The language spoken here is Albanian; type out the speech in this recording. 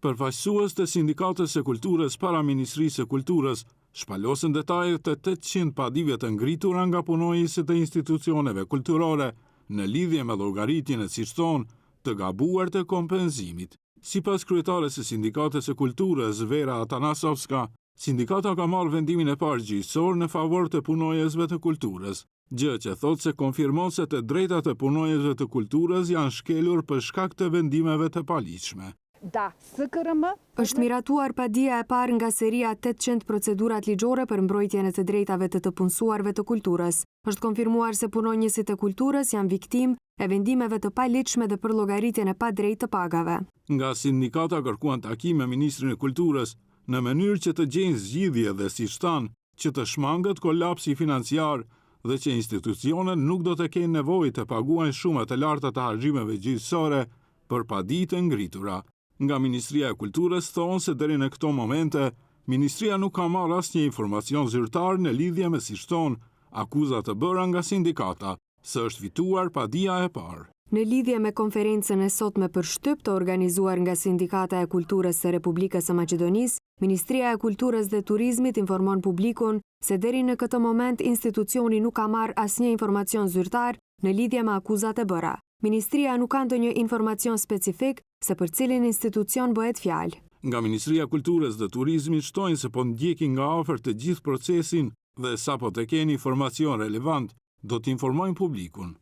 Përfaqësues të sindikatës së kulturës para Ministrisë së Kulturës shpalosën detajet të 800 padive të ngritura nga punonjësit e institucioneve kulturore në lidhje me llogaritjen e siç thonë të gabuar të kompenzimit. Sipas kryetares së sindikatës së kulturës Vera Atanasovska, sindikata ka marrë vendimin e parë gjyqësor në favor të punonjësve të kulturës, gjë që thotë se konfirmon se të drejtat e punonjësve të kulturës janë shkelur për shkak të vendimeve të paligjshme. Është miratuar padia e parë nga seria 800 procedurat ligjore për mbrojtjen e të drejtave të punësuarve të kulturës. Është konfirmuar se punonjësit e kulturës janë viktimë e vendimeve të paligjshme dhe për llogaritjen e padrejtë të pagave. Nga sindikata kërkuan takim me ministrin e kulturës në mënyrë që të gjejnë zgjidhje dhe siç thanë që të shmangët kolapsi financiar dhe që institucionet nuk do të kenë nevojë të paguajnë shumë të larta të harxhimeve gjyqësore për padi të ngritura. Nga Ministria e Kulturës thonë se deri në këto momente, Ministria nuk ka marrë asnjë informacion zyrtar në lidhje me siç thonë akuzat të bëra nga sindikata, se është fituar padia e parë. Në lidhje me konferencën e sotme për shtyp të organizuar nga Sindikata e Kulturës së Republikës së Maqedonisë, Ministria e Kulturës dhe Turizmit informon publikun se deri në këtë moment institucioni nuk ka marrë asnjë informacion zyrtar në lidhje me akuzat e bëra. Ministria nuk ka ndonjë informacion specifik se për cilin institucion bëhet fjalë. Nga Ministria e Kulturës dhe Turizmit shtojnë se po ndjekin nga afër të gjithë procesin dhe sapo të keni informacion relevant, do të informojnë publikun.